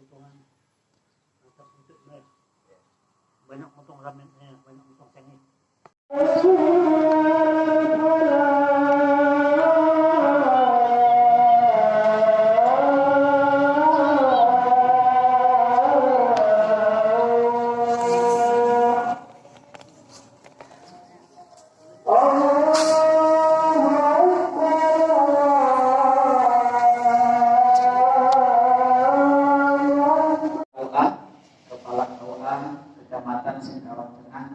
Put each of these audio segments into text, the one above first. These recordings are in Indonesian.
potongan untuk banyak potong ramennya, banyak potong cengkeh. Kecamatan Singkawang Tengah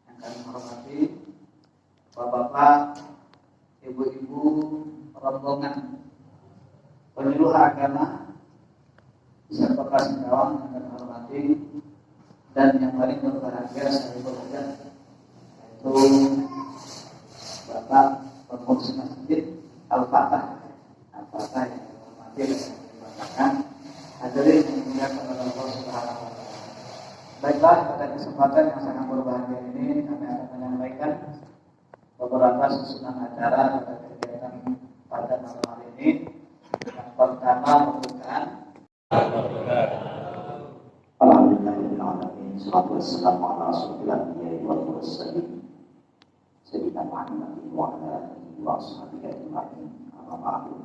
yang kami hormati, Bapak-bapak, ibu-ibu, rombongan penyuluh agama Desa Kota Singkawang yang kami hormati, dan yang paling berbahagia saya berbahagia yaitu Bapak Pengurus Masjid Al-Fatah yang kami hormati dan kami banggakan. Hadirin yang dimuliakan oleh Allah Subhanahu wa Ta'ala. Baiklah, pada kesempatan yang sangat berbahagia ini kami akan menyampaikan beberapa susunan acara pada kegiatan pada malam hari ini. Yang pertama, pembukaan. Alhamdulillahirrahmanirrahim. Salatu wassalamu ala rasulillah wal mursalin Sayyidina Muhammad wa ala alihi wa sahbihi ajma'in. Amma ba'du.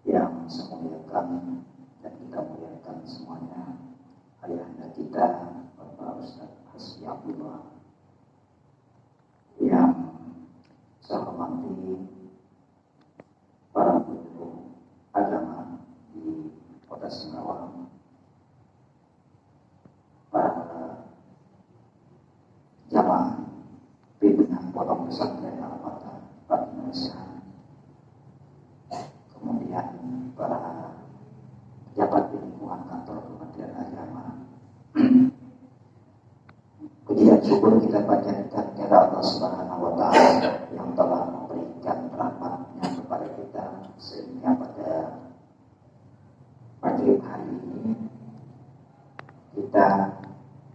Yang saya muliakan dan kita muliakan semuanya, ayahanda kita Bapak Ustaz Hasbi Abdullah, yang saya hormati para penyuluh agama di Kota Singkawang, para jamaah pimpinan pondok pesantren Al-Fatah Indonesia, kemudian para pejabat di lingkungan kantor Kementerian Agama. Puji dan syukur kita panjatkan kepada Allah Subhanahu wa Ta'ala yang telah memberikan rahmat-Nya kepada kita sehingga pada pagi hari ini kita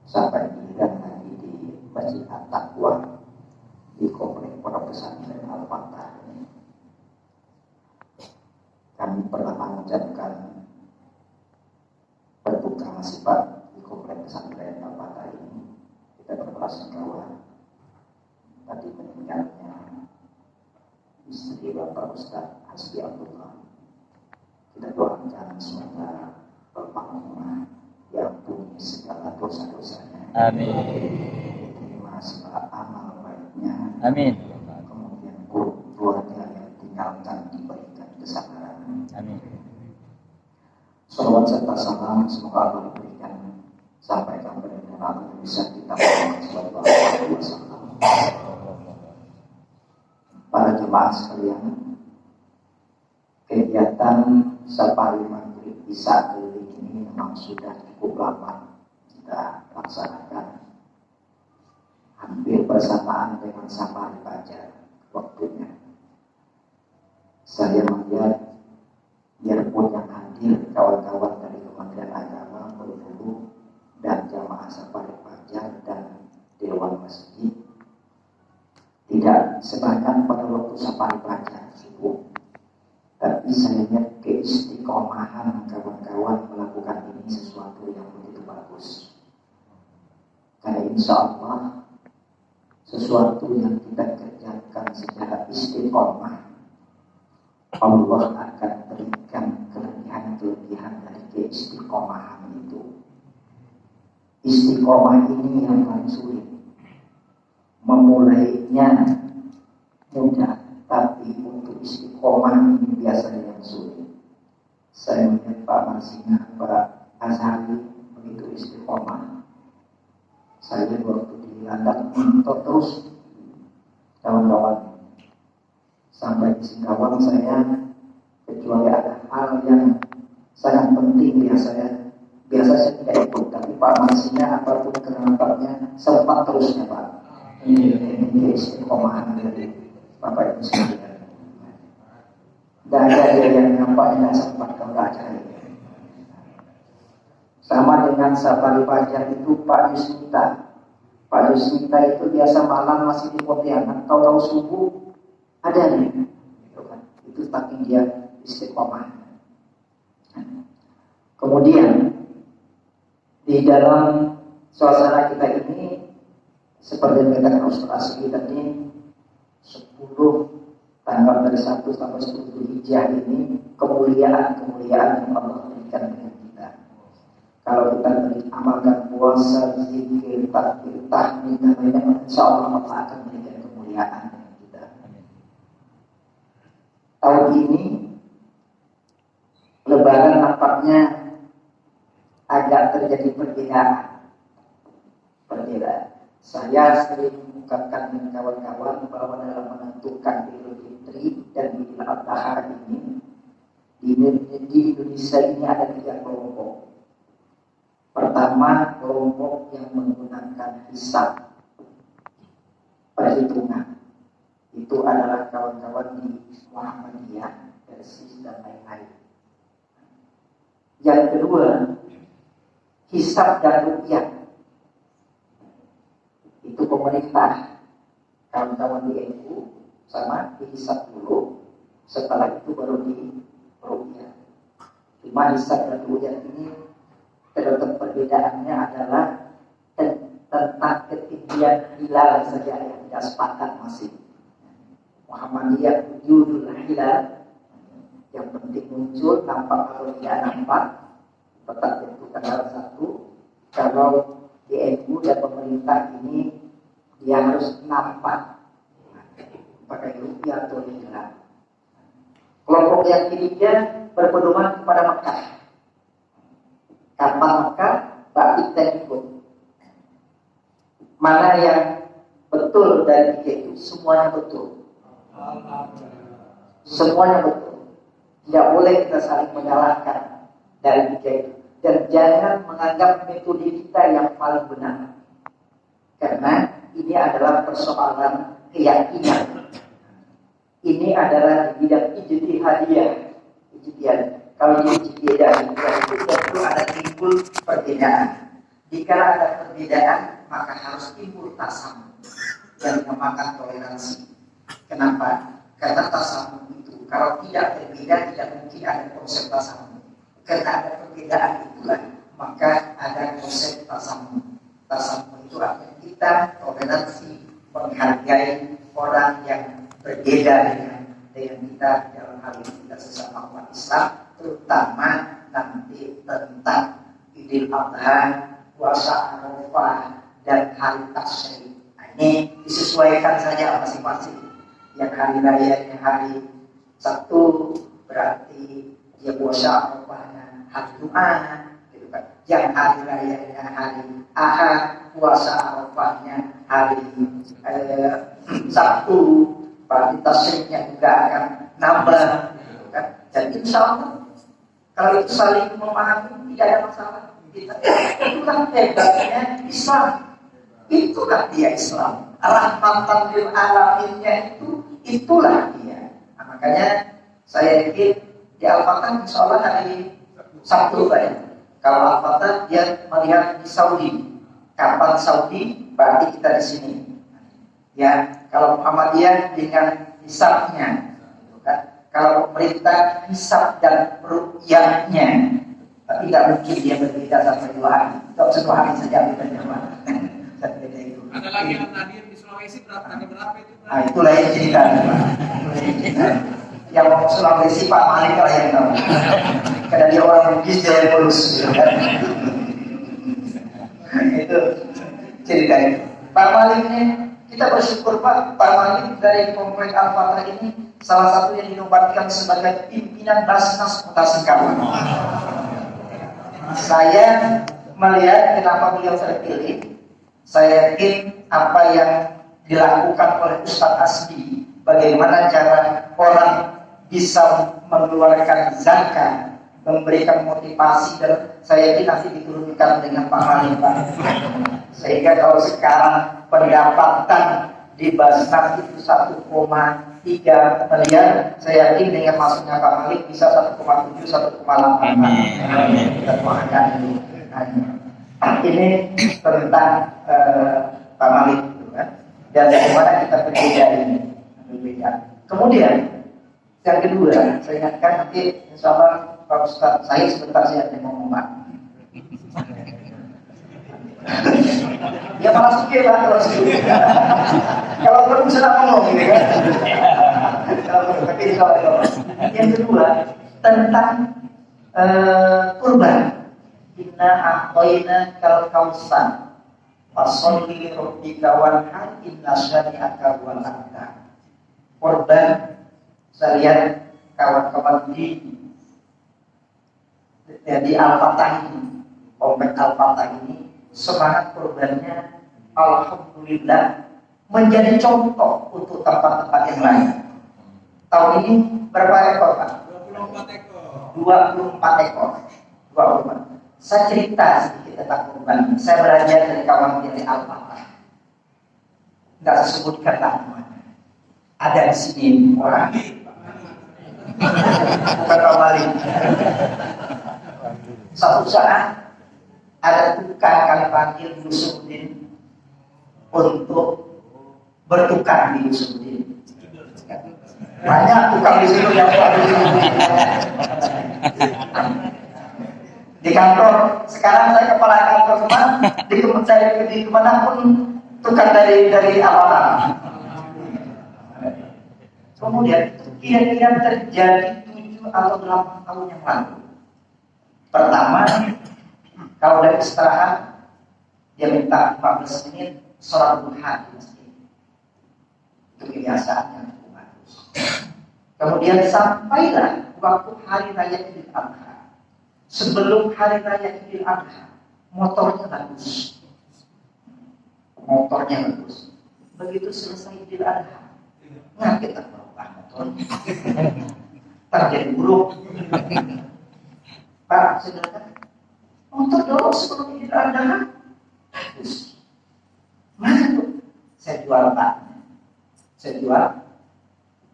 sampai giliran lagi di Masjid At-Taqwa di Komplek Pondok Pesantren Al-Fatah ini. Kami pernah mengucapkan berbuka sifat di Komplek Pesantren Al-Fatah ini. Kita berprasangka tadi meninggalnya istri Bapak Ustaz Hasbi Abdullah. Kita doakan semoga bermakmurah, diampuni segala dosa-dosanya. Amin. Diterima segala amal baiknya. Amin. Kemudian keluarga yang tinggalkan diberikan kesabaran. Amin. Salawat serta salam semoga Allah diberikan sampai kepada Nabi bisa kita Sallallahu Alaihi Wasallam. Para jemaah sekalian, kegiatan safari maghrib Isya keliling ini memang sudah cukup lama kita laksanakan, hampir bersamaan dengan safari fajar waktunya. Saya melihat biarpun yang hadir kawan-kawan dari Kementerian Agama, penyuluh dan jamaah safari fajar dan dewan masjid tidak sebarkan pada waktu safari fajar subuh, tapi saya lihat keistiqomahan kawan-kawan melakukan ini sesuatu yang begitu bagus. Karena insya Allah sesuatu yang kita kerjakan secara istiqomah, Allah akan berikan kelebihan-kelebihan dari keistiqomahan itu. Istiqomah ini yang paling sulit. Memulainya mudah, tapi untuk istiqomah ini biasanya yang sulit. Saya melihat Pak Marsina, Pak Azhari begitu istiqomah. Saya waktu di Landak menonton terus kawan-kawan. Sampai di Singkawang saya, kecuali ada hal yang sangat penting biasa saya tidak ikut, tapi Pak Marsina apapun kenampaknya sempat terusnya Pak. Ini istiqomahan dari Bapak Ibu sekalian. Dan ada yang nampaknya sempat kebaca. Sama dengan safari fajar itu Pak Yusmita. Pak Yusmita itu biasa malam masih di Pontianak, tahu subuh ada nih. Itu saking dia istiqomah. Kemudian di dalam suasana kita ini seperti yang kita ilustrasi tadi 10 tanggal dari 1 sampai 10 Hijjah ini kemuliaan yang Allah berikan dengan kita. Kalau kita beramalkan puasa, zikir, takbir, tahmid dan lainnya, insya Allah akan memberikan kemuliaan dengan kita. Tahun ini Lebaran nampaknya agak terjadi perbedaan. Saya sering mengungkapkan dengan kawan-kawan bahwa dalam menentukan Idul Fitri dan Idul Adha ini di Indonesia ini ada 3 kelompok. Pertama, kelompok yang menggunakan hisab perhitungan. Itu adalah kawan-kawan di Muhammadiyah, Persis dan lain-lain. Yang kedua, hisab dan ruqyah. Itu pemerintah, kawan-kawan di NU sama dihisab dulu, setelah itu baru di ruqyah. Cuma hisab dan ruqyah ini terdapat perbedaannya adalah tentang ketinggian hilal saja yang tidak sepakat masih. Muhammadiyah wujudul hilal, yang penting muncul, nampak atau tidak nampak, tetap tentukan tanggal 1. Kalau di NU dan pemerintah ini dia harus nampak pakai ruqyah atau hilal. Kelompok yang ketiga berpedoman kepada Mekah. Kapan Mekah, berarti kita ikut. Mana yang betul dari tiga itu? Semuanya betul. Semuanya betul. Tidak boleh kita saling menyalahkan dari tiga itu. Dan jangan menganggap metode kita yang paling benar. Karena ini adalah persoalan keyakinan. Ini adalah di bidang ijtihadiyah. Kalau di ijtihadiyah itu ada timbul perbedaan. Jika ada perbedaan, maka harus timbul tasamuh yang memakan toleransi. Kenapa? Karena tasamuh itu kalau tidak berbeda tidak mungkin ada konsep tasamuh. Karena ada perbedaan itulah maka ada konsep tasamuh. Tasamuh itu artinya kita toleransi, menghargai orang yang berbeda dengan kita dalam hal ini kita sesama umat Islam, terutama nanti tentang Idul Adha, puasa Arafah dan hari Tasyrik. Ini disesuaikan saja masing-masing. Yang hari rayanya hari Sabtu berarti dia puasa Arafahnya hari Jumat, gitu kan. Yang hari rayanya hari Ahad, puasa Arafahnya hari Sabtu, berarti Tasyriknya juga akan nambah, gitu kan. Dan insya Allah kalau itu saling memahami tidak ada masalah. Itulah hebatnya Islam. Itulah dia Islam. Rahmatan lil alaminnya itulah dia. Nah, makanya saya yakin di Al-Fatah insya Allah hari Sabtu kan. Kalau Al-Fatah dia melihat di Saudi. Kapan Saudi berarti kita di sini. Ya, kalau Muhammadiyah dengan hisabnya, gitu kan. Kalau pemerintah hisab dan ruqyahnya, tapi tidak mungkin dia berbeda sampai 2 hari. Kalau 1 hari saja bedanya. Ada lagi yang hadir di Sulawesi berapa itu? Nah, itulah yang cerita. Yang mau Sulawesi Pak Malik lah yang tahu. Karena dia orang Bugis, dia yang lulus. Itu ceritanya. Pak Malik ini kita bersyukur Pak Malik dari Komplek Al-Fatah ini salah satu yang dinobatkan sebagai pimpinan Basnas Kota Singkawang. Saya melihat kenapa beliau terpilih. Saya yakin apa yang dilakukan oleh Ustadz Asbi, bagaimana cara orang bisa mengeluarkan zakat, memberikan motivasi, dan saya yakin nanti diturunkan dengan Pak Malik Pak. Sehingga kalau sekarang pendapatan di Basnas itu 1,3 miliar, saya yakin dengan masuknya Pak Malik bisa 1,7, 1,8. Amin. Kita doakan itu. Ini tentang Pak Malik gitu kan. Dan bagaimana kita berbeda ini. Berbeda. Kemudian yang kedua, saya ingatkan nanti insya Allah Pak Ustaz, saya sebentar saya ada ngomong Pak. Ya malah suka lah kalau suka. Kalau perlu bisa ngomong gitu kan. Tapi kalau yang kedua tentang kurban. Inna a'toina kal kausar. Fasholli rabbika wanhar inna syani'aka wal abtar. Kurban, saya lihat kawan-kawan di Al-Fatah ini, komplek Al-Fatah ini, semangat kurbannya alhamdulillah menjadi contoh untuk tempat-tempat yang lain. Tahun ini berapa ekor Pak? 24 ekor. 24 ekor. 24. Saya cerita sedikit tentang kurban. Saya belajar dari kawan dari Al-Fatah. Enggak saya sebutkan nama. Ada di sini orang. Bukan Pak Malik. Satu saat ada tukang kami panggil Yusufudin untuk bertukar di Yusufudin. Banyak tukang di situ yang di kantor. Sekarang saya kepala kantor semua di kemana pun tukar dari awal. Kemudian kira-kira terjadi 7 atau 8 tahun yang lalu. Pertama, kalau dari istirahat dia minta 15 menit sholat duha di masjid. Itu kebiasaan yang cukup bagus. Kemudian sampailah waktu hari raya Idul Adha. Sebelum hari raya Idul Adha, motornya bagus. Begitu selesai Idul Adha, nggak kita berubah motornya. Terjadi buruk. Pak, silakan. Motor dulu sebelum Idul Adha bagus. Mana tuh? Saya jual Pak. Saya jual.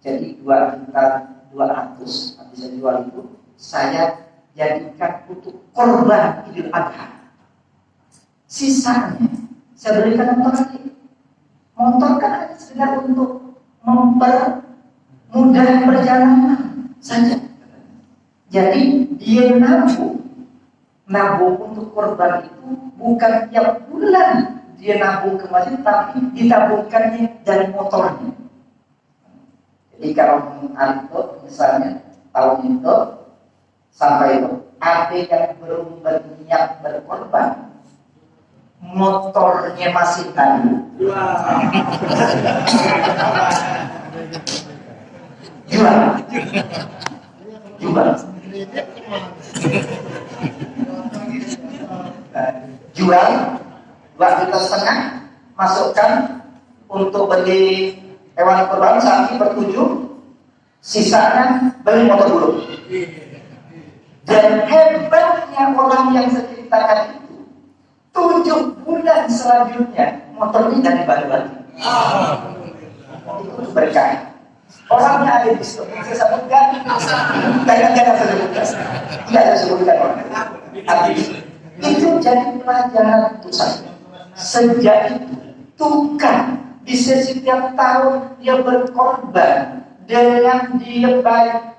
Jadi 2.200.000 habis saya jual itu, saya jadikan untuk korban Idul Adha. Sisanya saya berikan motor lagi. Motor kan hanya sekedar untuk mempermudah perjalanan saja. Jadi dia nabung untuk korban itu bukan tiap bulan dia nabung ke masjid, tapi ditabungkannya dari motornya. Jadi kalau itu misalnya tahun itu sampai itu ada yang belum berniat berkorban, motornya masih tadi. Jual 2,5 juta, masukkan untuk beli hewan kurban sapi bertujuh, sisanya beli motor dulu. Dan hebatnya orang yang saya ceritakan itu, 7 bulan selanjutnya motornya jadi baru-baru. Itu berkah. Orangnya ada di situ. Saya sebutkan, jangan saya sebutkan. Tidak saya sebutkan orang. Itu jadi pelajaran untuk saya. Sejak itu, tukang bisa setiap tahun dia berkorban dengan dia baik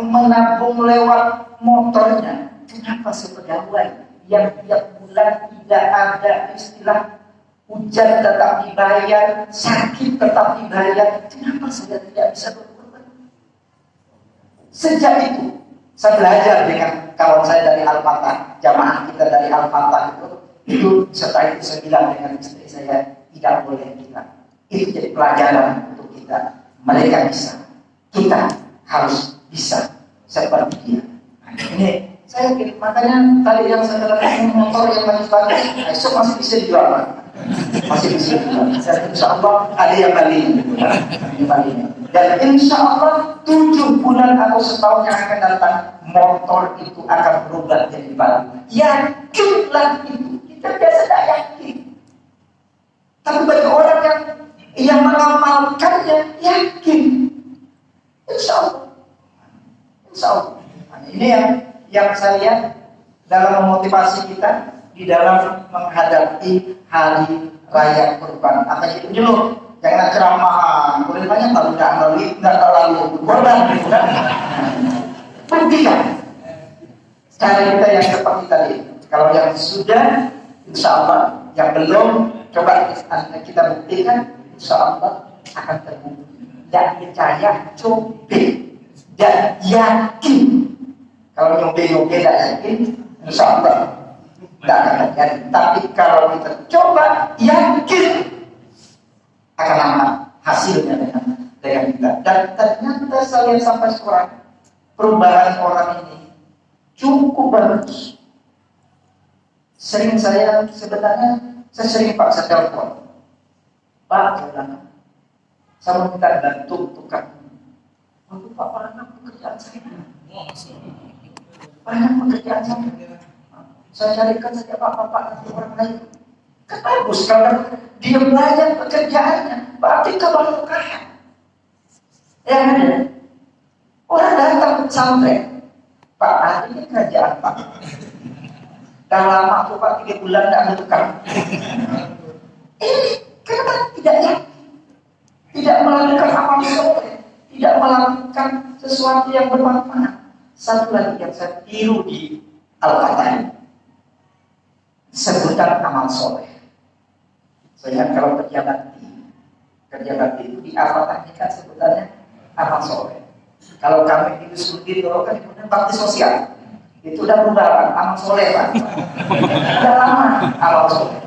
menabung lewat motornya. Kenapa sepegawai yang tiap bulan tidak ada istilah hujan tetap dibayar, sakit tetap dibayar, kenapa saya tidak bisa berkorban? Sejak itu saya belajar dengan kawan saya dari Al-Fatah, jamaah kita dari Al-Fatah itu setelah itu saya bilang dengan istri saya, tidak boleh kita. Itu jadi pelajaran untuk kita. Mereka bisa, kita harus bisa seperti dia. Ini saya yakin, makanya tadi yang saya katakan motor yang bagus-bagus, esok masih bisa dijual. Masih bisa dijual. Insya Allah ada yang beli. Dan insya Allah 7 bulan atau setahun yang akan datang, motor itu akan berubah jadi baru. Yakinlah itu. Kita biasa tidak yakin. Tapi bagi orang yang mengamalkannya, yakin. Insya Allah. Insya Allah. Nah, ini yang saya lihat dalam memotivasi kita di dalam menghadapi hari raya kurban. Apa itu dulu? Jangan ceramah, boleh banyak kalau nggak terlalu kurban, gitu kan? Buktikan cara kita yang seperti tadi. Kalau yang sudah, insya Allah, yang belum, coba kita buktikan, insya Allah akan terbukti. Dan percaya, coba, dan yakin. Kalau nyoba-nyoba tidak yakin, insya Allah tidak akan terjadi. Tapi kalau kita coba, yakin akan aman hasilnya dengan kita. Dan ternyata saya sampai sekarang perubahan orang ini cukup bagus. Sering saya sering Pak saya telepon, Pak, saya mau minta bantu tukang. Waduh Pak, banyak pekerjaan saya. Banyak pekerjaan saya. Saya carikan saja Pak nanti orang lain. Kan bagus kalau dia belajar pekerjaannya, berarti keberkahan. Ya kan? Orang datang ke pesantren, Pak, nanti ini kerjaan Pak. Dah lama aku Pak 3 bulan tidak bertukar. Kenapa tidak melakukan amal soleh, tidak melakukan sesuatu yang bermanfaat. Satu lagi yang saya tiru di Al-Fatihah, sebutan amal soleh. Saya kalau kerja bakti itu di Al-Fatihah ini kan sebutannya amal soleh. Kalau kami itu sulit kan kemudian bakti sosial. Itu udah berubah, amal soleh Pak. Udah lama amal soleh.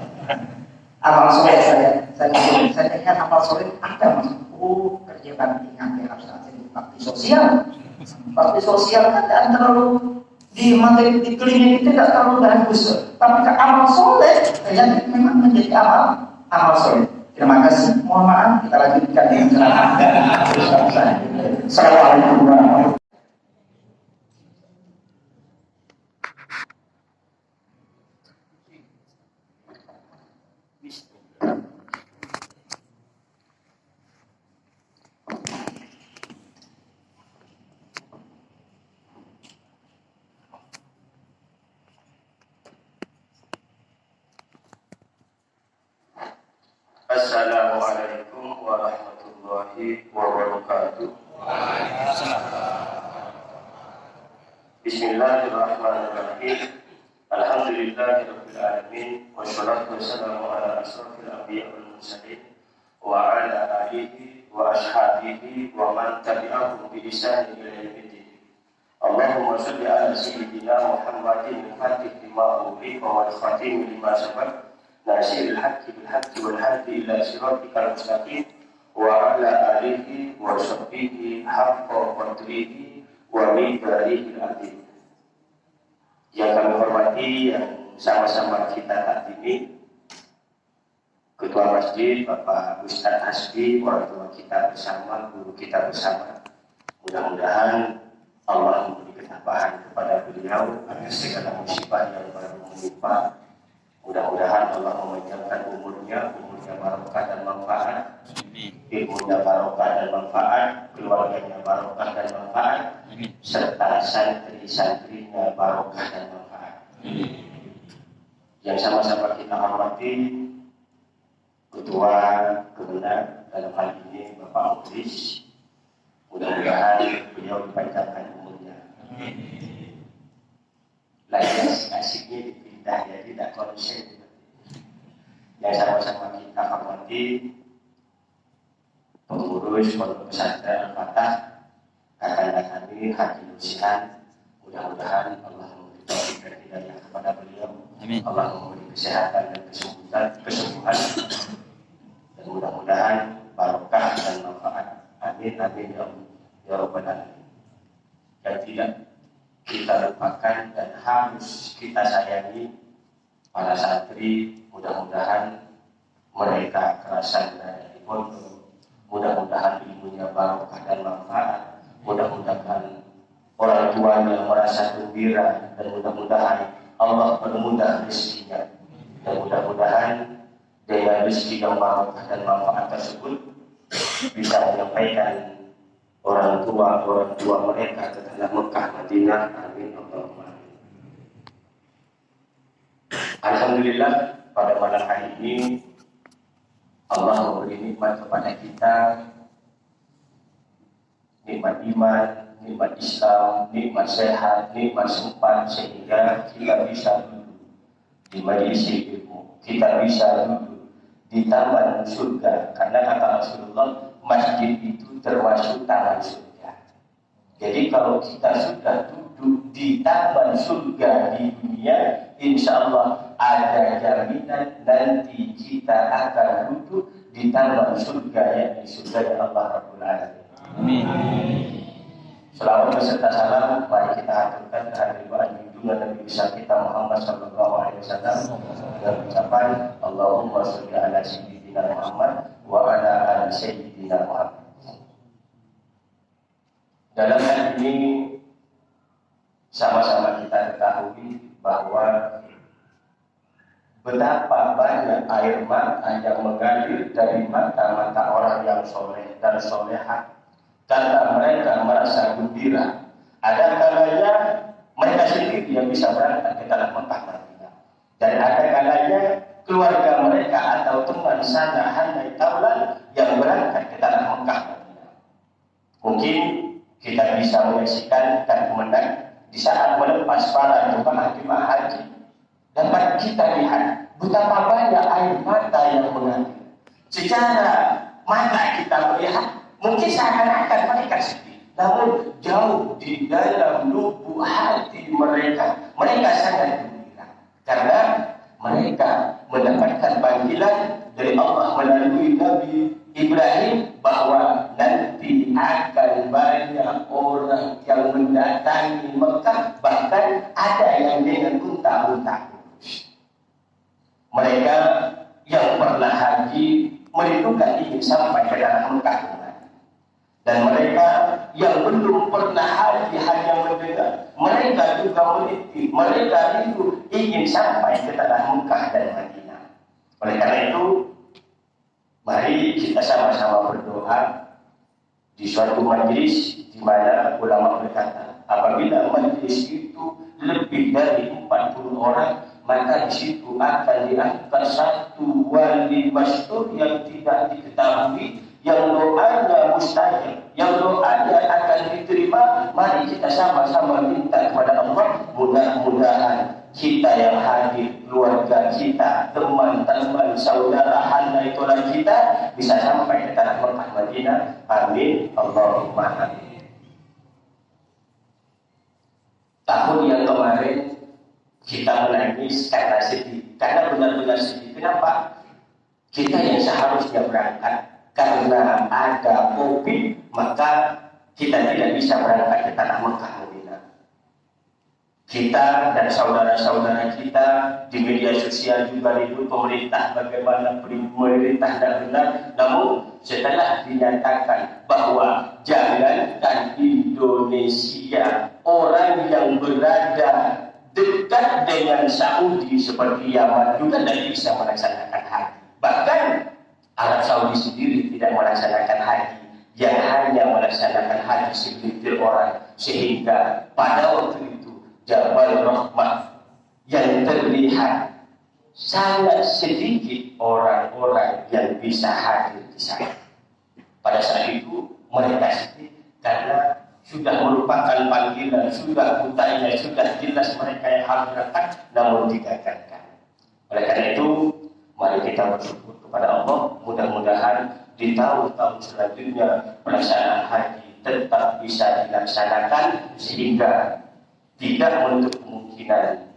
Amal soleh saya ingat amal soleh ada mas. Kerja bakti nanti harus ada bakti sosial. Bakti sosial kan tidak terlalu di materi di klinik itu tidak terlalu bagus. Tapi amal soleh saya memang menjadi amal soleh. Terima kasih. Mohon maaf kita lanjutkan dengan ceramah. Assalamualaikum warahmatullahi wabarakatuh. Assalamualaikum warahmatullahi wabarakatuh. Bismillahirrahmanirrahim. Alhamdulillahirabbil alamin wassalatu wassalamu ala asrofil anbiya'i wal mursalin wa ala alihi wa ashabihi wa man tabi'ahum bi ihsan ila yaumiddin. Allahumma shalli ala sayyidina Muhammadin al-fatih lima ughliqa wal khatim lima sabaq nasiril haqqi bil haqqi wal hadi ila siratikal mustaqim wa ala alihi wa sahbihi haqqa qadrihi wa miqdarihi al-azim. Yang kami hormati, yang sama-sama kita takdimi, Ketua Masjid Bapak Ustadz Hasbi, orang tua kita bersama, guru kita bersama. Mudah-mudahan Allah memberi ketabahan kepada beliau agar segala musibah yang baru menimpa. Mudah-mudahan Allah memanjangkan umurnya barokah dan manfaat, ilmunya barokah dan manfaat, keluarganya barokah dan manfaat, serta santri-santrinya barokah dan manfaat. Yang sama-sama kita hormati Ketua Kemenang dalam hal ini Bapak Mulis, mudah-mudahan beliau dipanjangkan umurnya. Lain asiknya dipindah ya, tidak konsen. Yang sama-sama kita hormati pengurus pondok pesantren Al-Fatah, kakak kami Haji Nusihan, mudah-mudahan Allah memberi taufik dan hidayah kepada beliau. Amin. Allah memberi kesehatan dan kesembuhan dan mudah-mudahan barokah dan manfaat. Amin amin ya rabbal alamin. Dan tidak kita lupakan dan harus kita sayangi para santri. Mudah-mudahan mereka kerasan berada di pondok, mudah-mudahan ilmunya barokah dan manfaat, mudah-mudahan orang tuanya merasa gembira, dan mudah-mudahan Allah permudah rezekinya, dan mudah-mudahan dengan rezeki yang barokah dan manfaat tersebut bisa menyampaikan orang tua mereka ke tanah Mekah, Madinah. Amin Allahumma. Alhamdulillah, pada malam hari ini Allah memberi nikmat kepada kita, nikmat iman, nikmat Islam, nikmat sehat, nikmat sempat, sehingga kita bisa duduk di majelis ilmu, kita bisa duduk di taman surga. Karena kata Rasulullah, masjid itu termasuk taman surga. Jadi kalau kita sudah duduk di taman surga di dunia, insya Allah ada jaminan nanti kita akan duduk di taman surga yang di surga Allah Rabbul Alamin. Amin. Selawat beserta salam mari kita aturkan kehadiran junjungan Nabi besar kita Muhammad sallallahu alaihi wasallam dengan ucapan Allahumma sholli ala sayyidina Muhammad wa ala ali sayyidina Muhammad. Dalam hal ini sama-sama kita ketahui bahwa betapa banyak air mata yang mengalir dari mata-mata orang yang soleh dan solehah karena mereka merasa gembira. Ada kalanya mereka sendiri yang bisa berangkat ke tanah Mekah Madinah, dan ada kalanya keluarga mereka atau teman sana handai taulan yang berangkat ke tanah Mekah Madinah. Mungkin kita bisa menyaksikan dan menang di saat melepas para jemaah haji. Dapat kita lihat betapa banyak air mata yang mengalir. Secara mata kita melihat mungkin seakan-akan mereka sedih, namun jauh di dalam lubuk hati mereka sangat gembira karena mereka mendapatkan panggilan dari Allah melalui Nabi Ibrahim bahwa nanti akan banyak orang yang mendatangi Mekah, bahkan ada yang dengan unta-unta. Mereka yang pernah haji merindukan ingin sampai ke tanah Mekah, dan mereka yang belum pernah haji hanya mendengar, mereka juga meniti, mereka itu ingin sampai ke tanah Mekah dan Madinah. Oleh karena itu, mari kita sama-sama berdoa di suatu majelis di mana ulama berkata, apabila majelis itu lebih dari 40 orang, maka di situ akan diangkat satu wali masyhur yang tidak diketahui, yang doanya mustahil, yang doanya akan diterima. Mari kita sama-sama minta kepada Allah, mudah-mudahan kita yang hadir, keluarga kita, teman-teman, saudara, handai tolan kita bisa sampai ke tanah Mekah Madinah. Amin. Allahumma amin. Tahun yang kemarin kita menangis karena sedih, karena benar-benar sedih. Kenapa? Kita yang seharusnya berangkat karena ada COVID, maka kita tidak bisa berangkat ke tanah Mekah Madinah. Kita dan saudara-saudara kita di media sosial juga ribut pemerintah bagaimana pemerintah tidak benar. Namun setelah dinyatakan bahwa jangankan Indonesia, orang yang berada dekat dengan Saudi seperti Yaman juga tidak bisa melaksanakan haji. Bahkan Arab Saudi sendiri tidak melaksanakan haji, yang hanya melaksanakan haji segelintir orang, sehingga pada waktu itu Jabal Rahmah yang terlihat sangat sedikit orang-orang yang bisa hadir di sana. Pada saat itu mereka sedih karena sudah merupakan panggilan, sudah kutanya, sudah jelas mereka yang harus berangkat, namun digagalkan. Oleh karena itu, mari kita bersyukur kepada Allah, mudah-mudahan di tahun-tahun selanjutnya pelaksanaan haji tetap bisa dilaksanakan, sehingga tidak menutup kemungkinan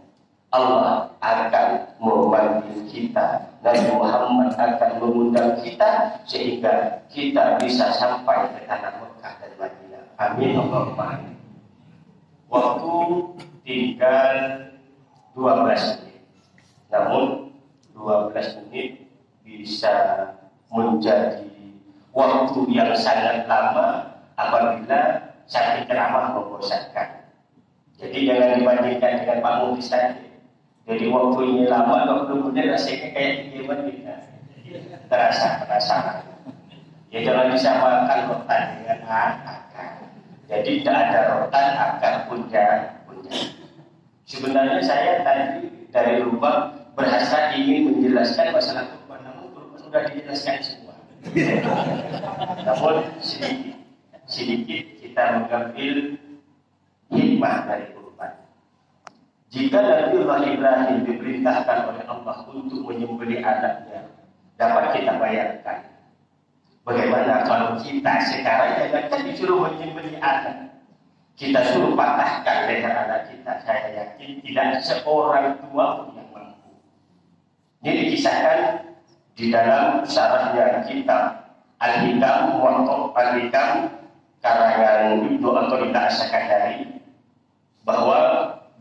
Allah akan memanggil kita, Nabi Muhammad akan mengundang kita, sehingga kita bisa sampai ke tanah Mekah dan Madinah. Amin. Allahumma amin. Waktu tinggal 12 menit. Namun 12 menit bisa menjadi waktu yang sangat lama apabila satu ceramah membosankan. Jadi jangan dibandingkan dengan Pak Muhlis tadi. Jadi waktu ini lama, 20 menit rasanya kayak 3 menit. Terasa penasaran. Ya jangan disamakan rotan dengan akar. Jadi tidak ada rotan, akar, puncak. Sebenarnya saya tadi dari rumah berhasrat ingin menjelaskan masalah kurban, namun kurban sudah dijelaskan semua. Namun sedikit sedikit kita mengambil hikmah dari kurban. Jika Nabiullah Ibrahim diperintahkan oleh Allah untuk menyembelih anaknya, dapat kita bayangkan bagaimana kalau kita sekarang jangan disuruh menyembelih anak, kita suruh patahkan leher anak kita. Saya yakin tidak seorang tua pun yang mampu. Ini dikisahkan di dalam syarahnya kitab Al-Hikam Muwatta Al-Hikam karangan Ibnu Athaillah As-Sakandari, bahwa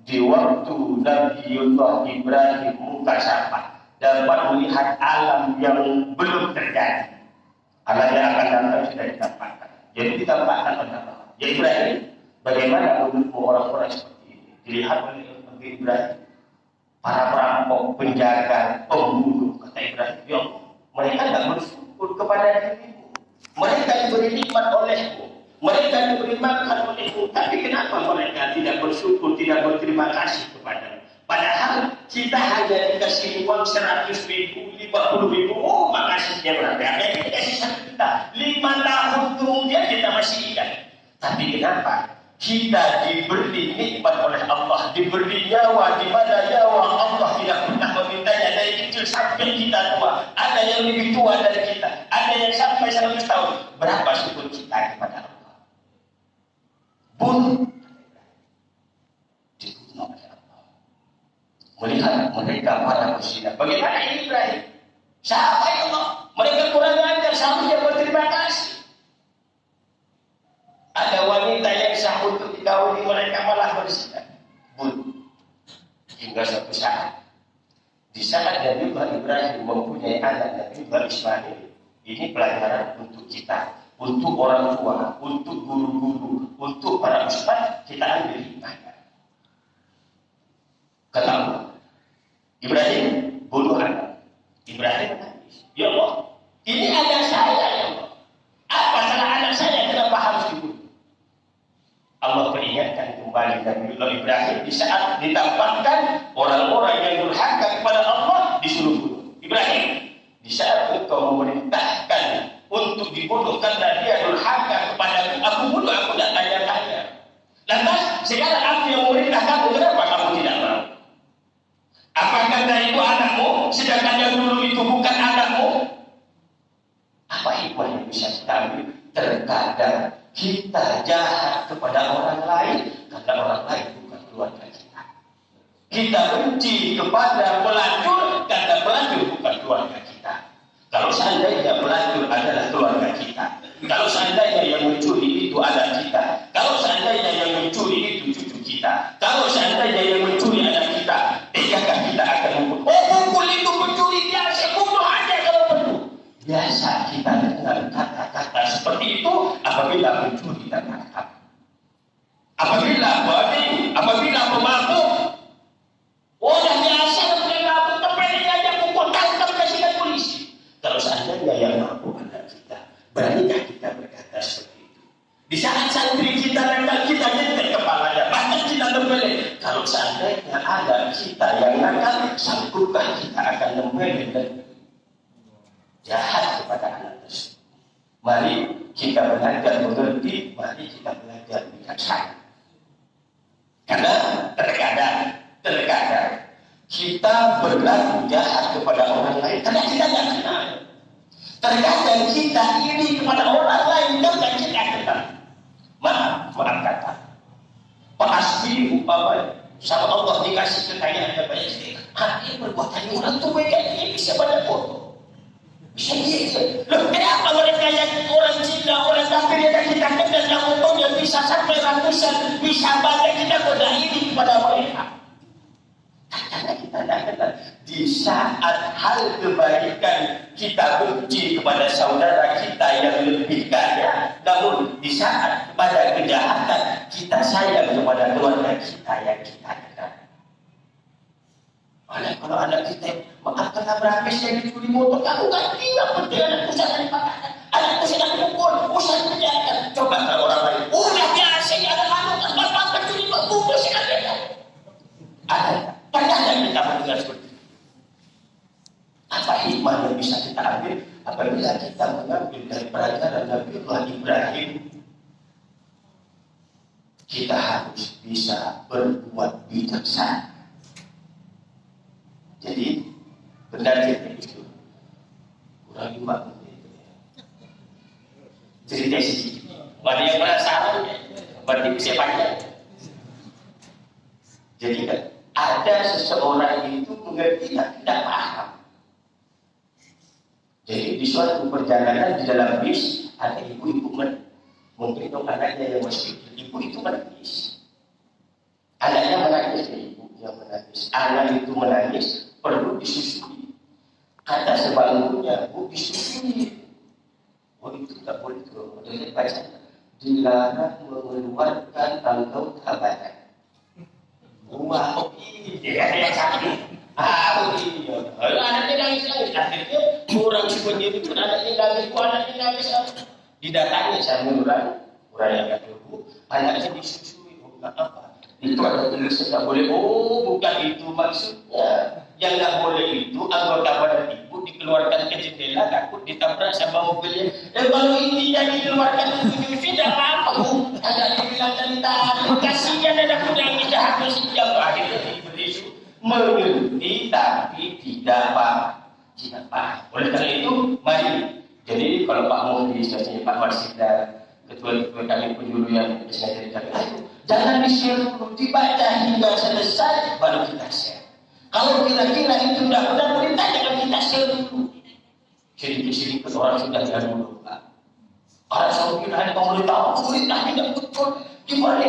di waktu Nabiullah Ibrahim mukasyafah dapat melihat alam yang belum terjadi. Alam yang akan datang sudah ditampakkan. Jadi ditampakkan oleh Allah. Ya Ibrahim, bagaimana menurutmu orang-orang seperti ini? Dilihat oleh Nabi Ibrahim, para perampok, penjaga, pembunuh. Kata Ibrahim, ya Allah, mereka tidak bersyukur kepada dirimu. Mereka diberi nikmat olehmu. Mereka diberi makan olehmu. Tapi kenapa mereka tidak bersyukur, tidak berterima kasih kepadamu? Padahal kita hanya dikasih uang 100 ribu, 50 ribu. Oh, makasihnya berapa? Ada yang dikasih 1 juta. 5 tahun kemudian kita masih ingat. Tapi kenapa? Kita diberi nikmat oleh Allah, diberi nyawa, di mana nyawa Allah tidak pernah memintanya dari kecil sampai kita tua. Ada yang lebih tua dari kita, ada yang sampai 100 tahun. Berapa syukur kita kepada Allah? Bunuh, dibunuh oleh Allah. Melihat mereka para perzina. Bagaimana ini Ibrahim? Siapa ya Allah? Mereka kurang ajar, seharusnya berterima kasih. Ada wanita yang sah untuk dikawini, mereka malah berzina. Bunuh. Hingga suatu saat, di saat Nabiullah Ibrahim mempunyai anak Nabiullah Ismail, ini pelajaran untuk kita, untuk orang tua, untuk guru-guru, untuk para ustaz, kita ambil hikmahnya. Kata Allah, Ibrahim bunuh anak. Ibrahim menangis. Ya Allah, ini anak saya ya Allah. Apa salah anak saya? Kenapa harus dibunuh? Allah peringatkan kembali Nabiullah Ibrahim di saat ditampakkan orang-orang yang durhaka kepada Allah disuruh bunuh. Ibrahim, di saat engkau memerintahkan untuk dibunuh karena dia durhaka kepada aku bunuh, aku tidak tanya-tanya. Lantas sekarang aku yang memerintahkan, kenapa kamu tidak mau? Apakah karena itu anakmu, sedangkan yang dulu itu bukan anakmu? Apa hikmah yang bisa kita ambil? Terkadang kita jahat kepada orang lain karena orang lain bukan keluarga kita. Kita benci kepada pelacur karena pelacur bukan keluarga kita. Kalau seandainya pelacur adalah keluarga kita, kalau seandainya yang mencuri itu anak kita, kalau seandainya yang mencuri itu cucu kita, kalau seandainya yang mencuri anak kita, tidakkah kita akan membunuh? Oh, pukul itu mencuri, biasa bunuh aja kalau perlu. Biasa kita dengar kata-kata seperti itu apabila mencuri dan tangkap. Apabila babi, apabila pemabuk, oh dah biasa pemabuk, tempelin aja pukul, tangkap, kasihkan polisi. Kalau seandainya yang mampu adalah kita, beranilah kita berkata seperti itu. Di saat santri kita nakal, kita jentek kepalanya, bahkan kita tempelin. Kalau seandainya ada kita yang nakal, sanggupkah kita akan tempelin dan jahat kepada anak tersebut? Mari kita belajar mengerti, mari kita belajar bijaksana. Karena terkadang kita berlaku jahat kepada orang lain karena kita tidak kenal. Terkadang kita iri kepada orang lain karena kita kenal. Maaf kata. Pak Asfi umpamanya sama Allah dikasih kekayaan banyak sekali. Ini perbuatan orang itu mereka ini bisa pada foto. Bisa gitu. Loh, kenapa mereka yang orang Cina, orang kafir yang kita kenal yang umumnya bisa sampai ratusan, bisa banyak kita kena ini kepada mereka. Karena kita tidak kenal. Di saat hal kebaikan kita benci kepada saudara kita yang lebih kaya, namun di saat pada kejahatan kita sayang kepada keluarga kita yang kita kenal. Kalau anak kita maaf kena berhabis yang dicuri motor, kamu kan tidak penting anakku sedang dipakaikan, anakku sedang dipukul, usah kerjakan. Coba kalau orang lain, udah biasa ada anak bapak pencuri motor sedang ada. Pernah kita mendengar seperti itu? Apa hikmah yang bisa kita ambil apabila kita mengambil dari pelajaran Nabiullah Ibrahim kita harus bisa berbuat bijaksana. Jadi benar itu kurang 5 menit. Cerita sedikit. Ada yang penasaran, berarti bisa panjang. Jadi kan ada seseorang itu mengerti tapi tidak paham. Jadi di suatu perjalanan di dalam bis ada ibu-ibu mungkin dong anaknya yang masih kecil. Ibu itu menangis. Anaknya menangis, ibu yang menangis. Anak itu menangis, perlu disusui. Kata sebangkunya, bu disusui. Oh itu tak boleh tuh. Jadi baca dilarang mengeluarkan tangkau tabakan. Wow, iya sakit. Anaknya nangis. Akhirnya orang sebenarnya itu anaknya nangis. Didatangi sama orang yang agak dulu, anaknya disusui. Apa? Itu ada tulisan tak boleh. Oh, bukan itu maksudnya. Yang tak boleh itu anggota badan ibu dikeluarkan ke jendela takut ditabrak sama mobilnya. Kalau ini yang dikeluarkan ke TV tidak apa-apa. Ada dibilang tadi kasihan ada kuda yang tidak habis sejam. Akhirnya diberi mengerti tapi tidak paham. Oleh karena itu, mari. Jadi kalau Pak Mufti, Pak Marsida, ketua-ketua kami penyuluh yang saya ceritakan, jangan di-share dulu, dibaca hingga selesai, baru kita share. Kalau kira-kira itu tidak benar, perintah jangan kita share dulu. Sedikit-sedikit orang sudah jalan dulu, Pak. Kalau saya kira pemerintah tidak betul, gimana?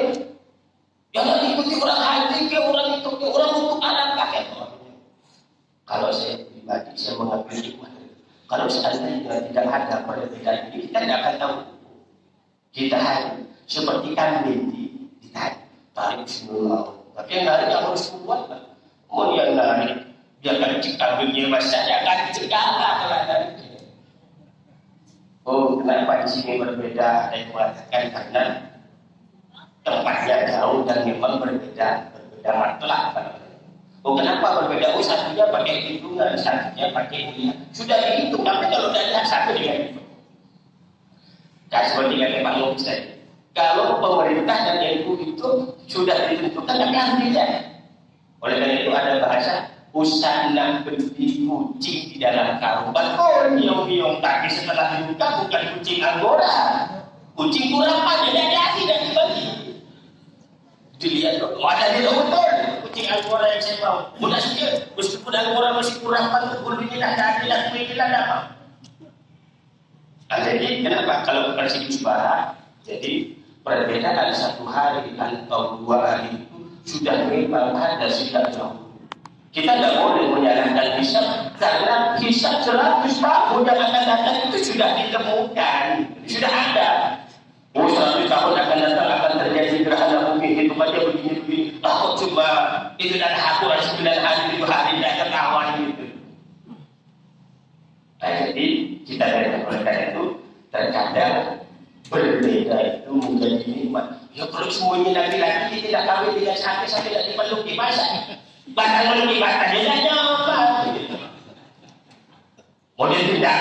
Jangan ikuti orang haji, orang itu, orang untuk anak pakai. Kalau saya pribadi, saya mengambil hikmah. Kalau seandainya tidak ada perbedaan ini, kita tidak akan tahu. Kita hanya seperti kambing ditarik semua. Tapi yang narik harus kuat. Oh yang narik, dia akan cek kambingnya masanya akan cekala kalau narik. Oh kenapa di sini berbeda? Saya mengatakan karena tempatnya jauh dan memang berbeda matlak. Oh kenapa berbeda? Oh satunya pakai hitungan, satunya pakai ini. Sudah dihitung, tapi kalau tidak satu dengan itu. Nah seperti kata Pak Mufti tadi, kalau pemerintah dan NU itu sudah ditentukan akan tidak. Oleh karena itu ada bahasa usana beli kucing di dalam karung. Oh nyong tadi setelah dibuka bukan kucing Anggora, kucing kurapan jadi tidak dibagi. Dilihat dong, ada di betul kucing Anggora yang saya mau. Mudah saja, meskipun Anggora masih kurang patut bulunya dah keadilan kuilah dapat. Nah, jadi kenapa kalau bukan segi usaha? Jadi perbedaan 1 hari atau 2 hari itu sudah memang ada sejak jauh. Kita tidak boleh menyalahkan hisab karena hisab 100 tahun yang akan datang itu sudah ditemukan, sudah ada. Oh 100 tahun akan datang akan terjadi gerhana bumi itu aja begini. Takut cuma itu dan aku 9 hari 7 hari tidak ketahuan gitu. Nah, jadi kita dari oleh itu terkadang berbeda itu menjadi nikmat. Ya kalau semuanya laki-laki tidak kawin dengan sampai tidak dipeluk di pasar. Bahkan meluk di pasar dia tidak nyoba. Model tidak.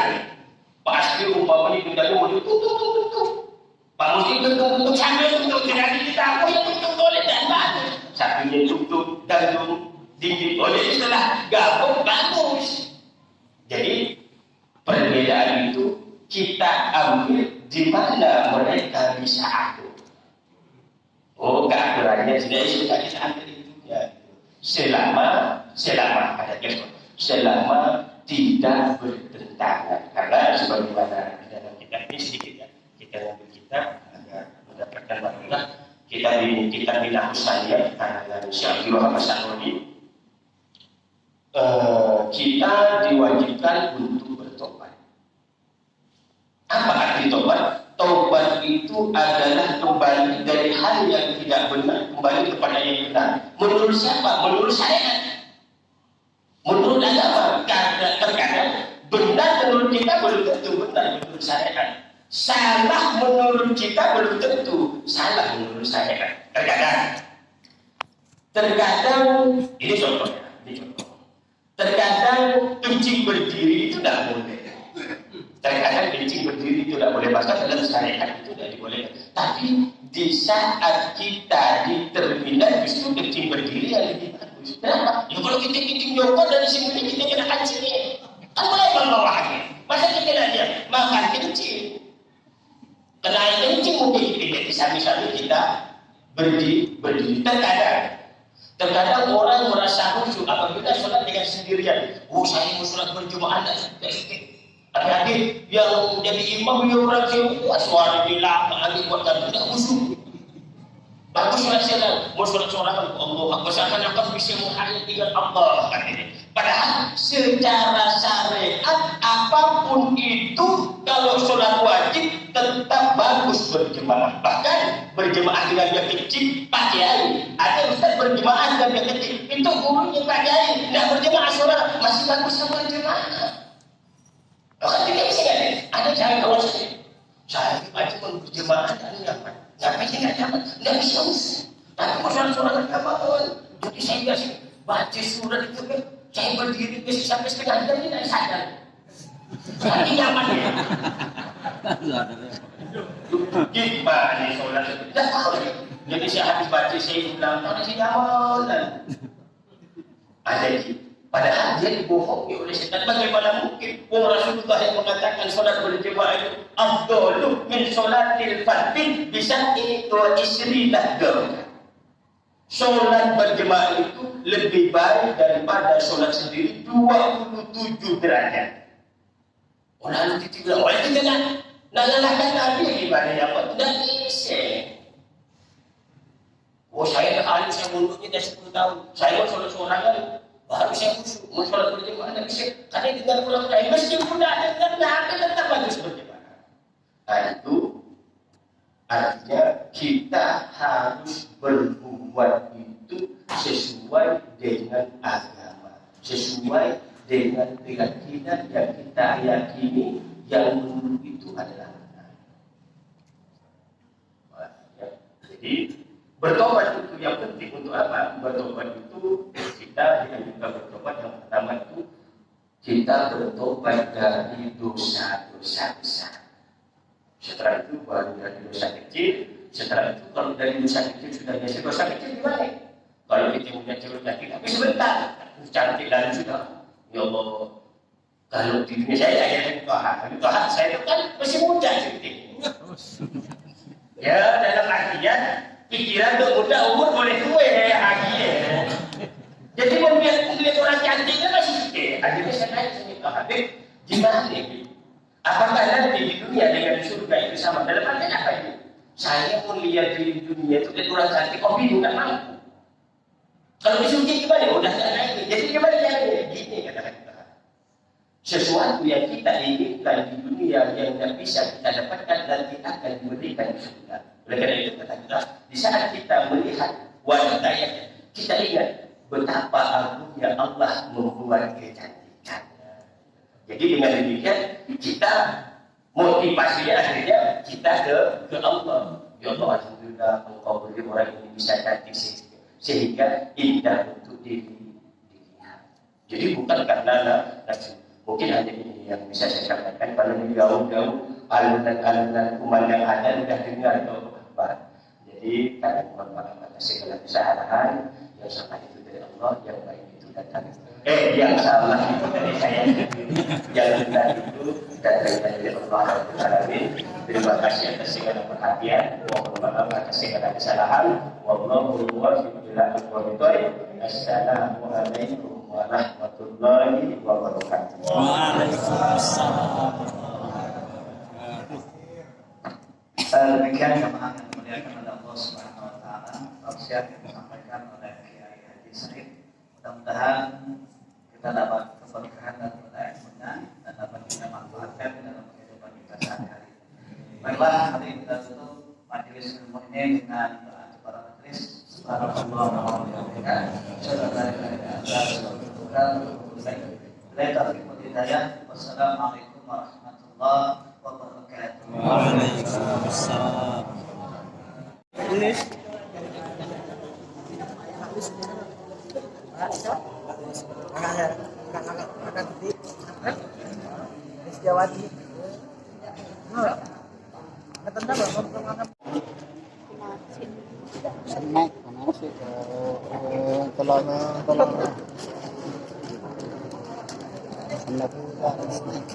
Pasti umpamanya tinggalnya model tutup. Pak Musti tutup sambil tutup tidak kita aku yang tutup boleh dan bagus. Satunya tutup gantung dingin boleh istilah gabung bagus. Jadi perbedaan itu kita ambil di mana mereka bisa atur. Oh keaturannya sudah bisa atur itu ya. Selama ada kesan, selama tidak bertentangan. Karena sebagaimana di dalam kitab ini sedikit ya. Kita ambil kitab agar mendapatkan manfaat. Kita binahus saya karena Syekh Muhammad Sanudi. Kita diwajibkan untuk bertobat. Apa arti tobat? Tobat itu adalah kembali dari hal yang tidak benar kembali kepada yang benar. Menurut siapa? Menurut syariat. Menurut agama. Terkadang benar menurut kita belum tentu benar menurut syariat. Salah menurut kita belum tentu salah menurut syariat. Terkadang ini contohnya. Terkadang kencing berdiri itu tidak boleh. Terkadang kencing berdiri itu tidak boleh, bahkan dalam syariat itu tidak dibolehkan. Tapi di saat kita di terminal justru kencing berdiri yang lebih bagus. Kenapa? Ya kalau kita kencing nyokot dari sini kita kena kancing. Kan mulai bawahnya. Masa kita lihat makan kencing. Kena kencing mungkin kita bisa-bisa kita berdiri. Terkadang orang merasa khusyuk apabila sholat dengan sendirian. Oh, saya mau sholat berjemaah Adik-adik yang jadi imam dia orang sini, suara dia lama, adik buatkan tidak khusyuk. Bagus sholat mau sholat seorang Allah, akan bisa menghayat dengan Allah. Padahal secara syariat apapun itu kalau sholat wajib tetap bagus berjemaah. Bahkan berjemaah dengan yang kecil Pak Kiai. Ada ustaz berjemaah dengan yang kecil itu gurunya Pak Kiai. Tidak berjemaah sholat masih bagus sama berjemaah. Kan tidak bisa kan? Ada cara kawan saya wajib berjemaah dan nyaman. Ngapain sih nggak nyaman? Nggak bisa tapi kalau sholat agama kawan. Jadi saya biasa baca surat itu kan. Saya berdiri sampai setengah jam tidak sadar. Tapi nyaman ya. Gimana sholat itu? Tidak tahu ya. Jadi saya habis baca saya ulang tahun saya nyaman. Ada lagi. Padahal dia dibohongi oleh setan. Bagaimana mungkin Rasulullah yang mengatakan sholat berjemaah itu afdalu min sholatil fardhi bisa itu istri darajat. Sholat berjemaah itu lebih baik daripada sholat sendiri 27 derajat. Lalu kita bilang, wah kita nak ngalahkan Nabi gimana ya Pak? Tidak bisa. Oh saya dah ahli, saya mundurnya dah 10 tahun. Saya mau sholat seorangan, baru saya khusyuk. Mau sholat berjemaah tidak bisa. Karena tinggal pulang lain. Meskipun tidak ada tetap bagus berjemaah. Nah itu artinya kita harus berbuat itu sesuai dengan agama, sesuai dengan keyakinan yang kita yakini yang menurut itu adalah benar. Jadi bertobat itu yang penting untuk apa? Bertobat itu kita juga bertobat yang pertama itu kita bertobat dari dosa-dosa besar. Setelah itu baru dari dosa kecil. Setelah itu kalau dari dosa kecil sudah biasa dosa kecil gimana? Kalau kita punya cewek cantik tapi sebentar cantik lalu sudah ya Allah. Kalau di dunia saya Tuhan saya itu kan masih muda cantik. Ya dalam artian pikiran muda umur boleh tua ya lagi. Jadi melihat orang cantiknya masih sedih. Akhirnya saya tanya sama Habib gimana nih? Apakah nanti di dunia dengan di surga itu sama? Dalam artian apa itu? Saya mau lihat di dunia itu orang cantik, kopi juga mampu. Kalau di surga gimana? Udah tidak naik. Jadi gimana caranya? Gini kata-kata. Sesuatu yang kita inginkan di dunia yang tidak bisa kita dapatkan nanti akan diberikan di surga. Oleh karena itu kata kita, di saat kita melihat wanita yang kita ingat betapa agungnya Allah membuat kecantikan. Jadi dengan demikian kita motivasinya akhirnya kita ke Allah. Ya Allah, alhamdulillah engkau beri orang ini bisa cantik sehingga indah untuk dilihat. Jadi bukan karena nafsu. Mungkin hanya ini yang bisa saya sampaikan. Kalau di jauh-jauh alunan-alunan umat yang ada sudah dengar atau apa. Jadi karena mohon maaf atas segala kesalahan yang salah itu dari Allah, yang baik itu datang. Yang salah itu dari saya sendiri, yang benar itu datang dari Allah Alamin. Terima kasih atas segala perhatian. Mohon maaf atas segala kesalahan. Wallahu muwaffiq ila aqwamit thoriq. Assalamualaikum warahmatullahi wabarakatuh. Waalaikumsalam. Demikian jemaah yang dimuliakan oleh Allah Subhanahu wa taala, tausiah yang disampaikan oleh Kiai Haji Said. Mudah-mudahan kita dapat keberkahan dan ilmunya dan dapat kita manfaatkan dalam kehidupan kita sehari-hari. Baiklah, hari ini kita tutup majelis ilmu ini dengan doa kepada majelis. Subhanallah wa bihamdihi. Wassalamualaikum warahmatullahi wabarakatuh. Waalaikumsalam. Kakak Snack mana sih telurnya snack snack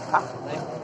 Hah?